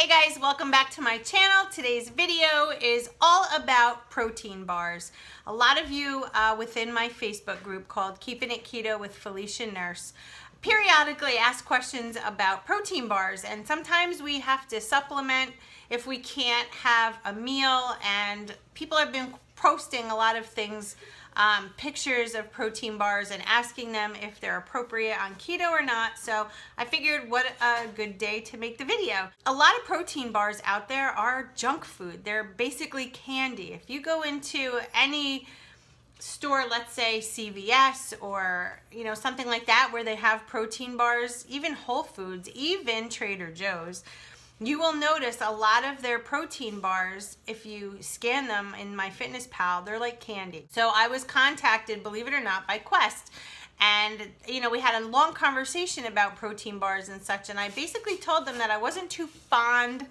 guys, welcome back to my channel. Today's video is all about protein bars. A lot of you within my Facebook group called Keeping It Keto with Feliciannurse periodically ask questions about protein bars, and sometimes we have to supplement if we can't have a meal, and people have been posting a lot of things, pictures of protein bars and asking them if they're appropriate on keto or not. So I figured what a good day to make the video. A lot of protein bars out there are junk food. They're basically candy. If you go into any store, let's say CVS or something like that, where they have protein bars, even Whole Foods, even Trader Joe's, you will notice a lot of their protein bars, if you scan them in MyFitnessPal, they're like candy. So I was contacted, believe it or not, by Quest, and we had a long conversation about protein bars and such, and I basically told them that I wasn't too fond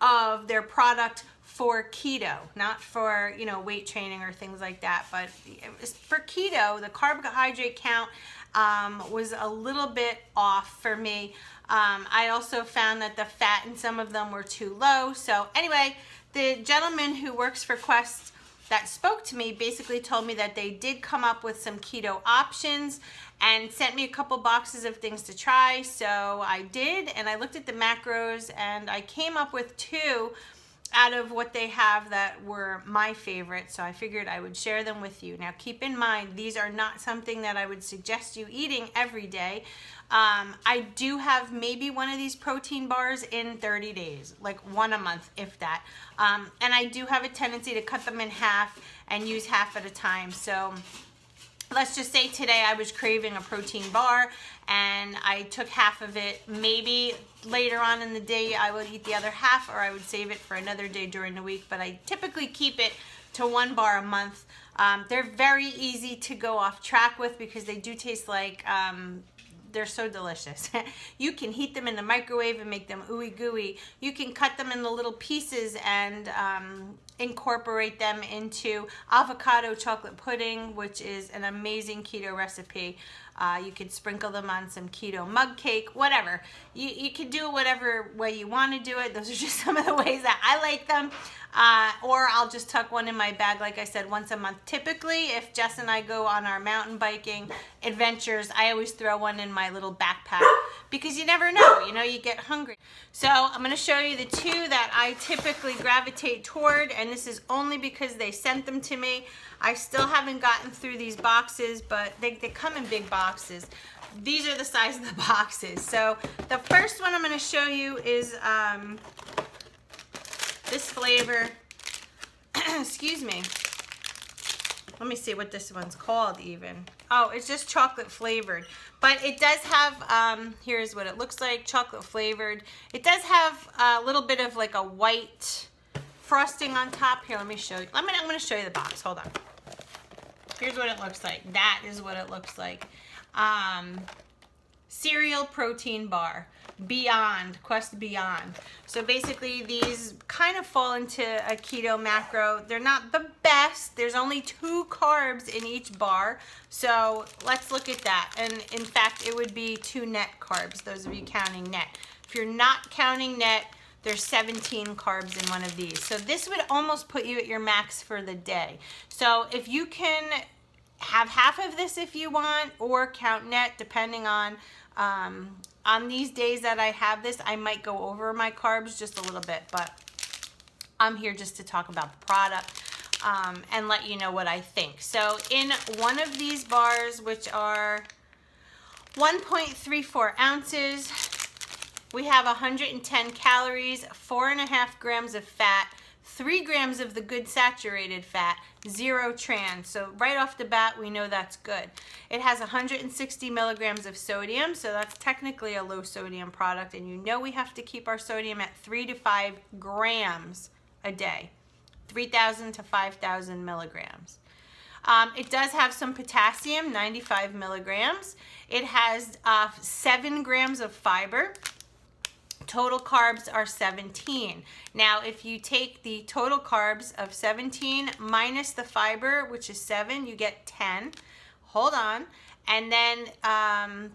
of their product for keto, not for weight training or things like that, but for keto, the carbohydrate count was a little bit off for me. I also found that the fat in some of them were too low. So anyway, the gentleman who works for Quest that spoke to me basically told me that they did come up with some keto options and sent me a couple boxes of things to try. So I did, and I looked at the macros, and I came up with two out of what they have that were my favorite, so I figured I would share them with you. Now keep in mind, these are not something that I would suggest you eating every day. I do have maybe one of these protein bars in 30 days, like one a month, if that. And I do have a tendency to cut them in half and use half at a time. So let's just say today I was craving a protein bar and I took half of it. Maybe later on in the day I would eat the other half, or I would save it for another day during the week, but I typically keep it to one bar a month. They're very easy to go off track with because they do taste like, they're so delicious. You can heat them in the microwave and make them ooey gooey. You can cut them into little pieces and incorporate them into avocado chocolate pudding, which is an amazing keto recipe. You could sprinkle them on some keto mug cake, whatever. You can do it whatever way you want to do it. Those are just some of the ways that I like them. Or I'll just tuck one in my bag, like I said, once a month. Typically, if Jess and I go on our mountain biking adventures, I always throw one in my little backpack because you never know, you get hungry. So I'm going to show you the two that I typically gravitate toward, and this is only because they sent them to me. I still haven't gotten through these boxes, but they come in big boxes. These are the size of the boxes. So the first one I'm going to show you is this flavor. Excuse me. Let me see what this one's called even. Oh, it's just chocolate flavored. But it does have, here's what it looks like, chocolate flavored. It does have a little bit of like a white frosting on top. Here, let me show you. I'm going to show you the box. Hold on. Here's what it looks like. That is what it looks like. Cereal protein bar. Beyond, Quest Beyond. So basically these kind of fall into a keto macro. They're not the best. There's only 2 carbs in each bar. So let's look at that. And in fact, it would be 2 net carbs, those of you counting net. If you're not counting net, there's 17 carbs in one of these. So this would almost put you at your max for the day. So if you can have half of this if you want, or count net, depending on these days that I have this, I might go over my carbs just a little bit, but I'm here just to talk about the product and let you know what I think. So in one of these bars, which are 1.34 ounces, we have 110 calories, 4.5 grams of fat, 3 grams of the good saturated fat, 0 trans. So right off the bat, we know that's good. It has 160 milligrams of sodium, so that's technically a low sodium product, and we have to keep our sodium at 3 to 5 grams a day, 3,000 to 5,000 milligrams. It does have some potassium, 95 milligrams. It has 7 grams of fiber. Total carbs are 17. Now, if you take the total carbs of 17 minus the fiber, which is 7, you get 10. Hold on. And then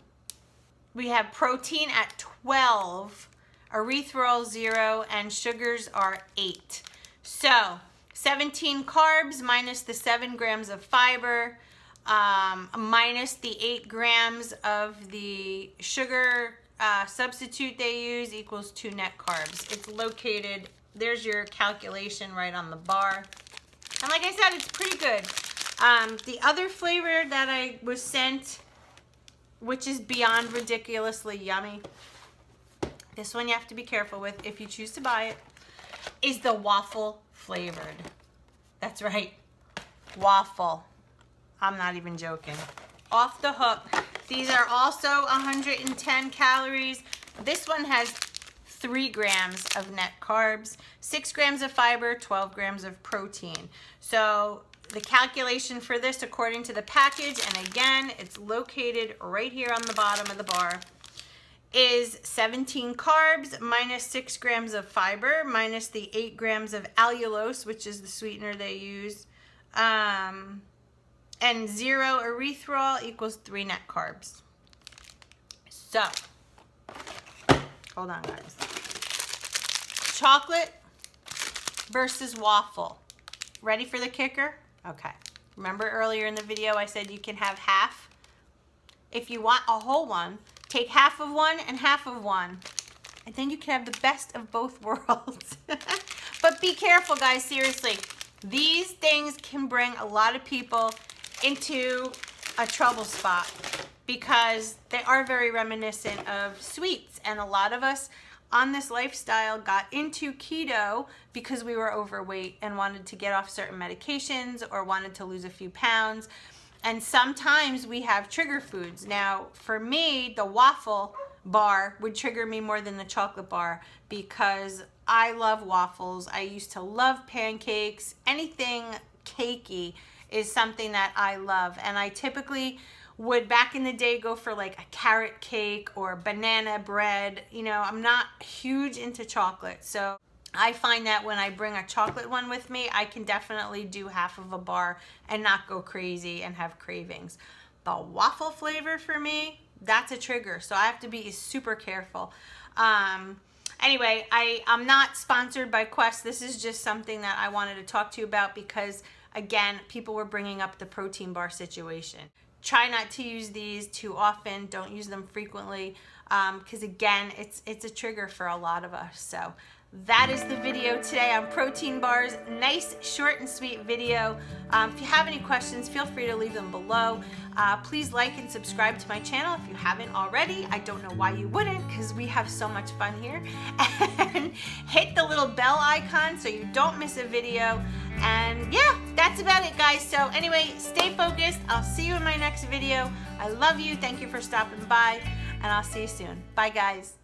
we have protein at 12 erythritol 0, and sugars are 8. So 17 carbs minus the 7 grams of fiber, minus the 8 grams of the sugar substitute they use equals 2 net carbs. It's located, there's your calculation right on the bar. And like I said, it's pretty good. The other flavor that I was sent, which is beyond ridiculously yummy, this one you have to be careful with if you choose to buy it, is the waffle flavored. That's right, waffle. I'm not even joking. Off the hook. These are also 110 calories. This one has 3 grams of net carbs, 6 grams of fiber, 12 grams of protein. So the calculation for this, according to the package, and again, it's located right here on the bottom of the bar, is 17 carbs minus 6 grams of fiber minus the 8 grams of allulose, which is the sweetener they use, and 0 erythritol equals 3 net carbs. So, hold on guys. Chocolate versus waffle. Ready for the kicker? Okay. Remember earlier in the video I said you can have half? If you want a whole one, take half of one and half of one. And then you can have the best of both worlds. But be careful guys, seriously. These things can bring a lot of people into a trouble spot because they are very reminiscent of sweets, and a lot of us on this lifestyle got into keto because we were overweight and wanted to get off certain medications or wanted to lose a few pounds, and sometimes we have trigger foods. Now for me, the waffle bar would trigger me more than the chocolate bar because I love waffles. I used to love pancakes. Anything cakey is something that I love, and I typically would back in the day go for like a carrot cake or banana bread. You know, I'm not huge into chocolate, so I find that when I bring a chocolate one with me, I can definitely do half of a bar and not go crazy and have cravings. The waffle flavor for me, that's a trigger, so I have to be super careful. Anyway, I'm not sponsored by Quest. This is just something that I wanted to talk to you about because again, people were bringing up the protein bar situation. Try not to use these too often. Don't use them frequently because again, it's a trigger for a lot of us. So that is the video today on protein bars. Nice, short and sweet video. If you have any questions, feel free to leave them below. Please like and subscribe to my channel if you haven't already. I don't know why you wouldn't because we have so much fun here. And hit the little bell icon so you don't miss a video. And yeah, that's about it guys. So anyway, stay focused. I'll see you in my next video. I love you. Thank you for stopping by, and I'll see you soon. Bye guys.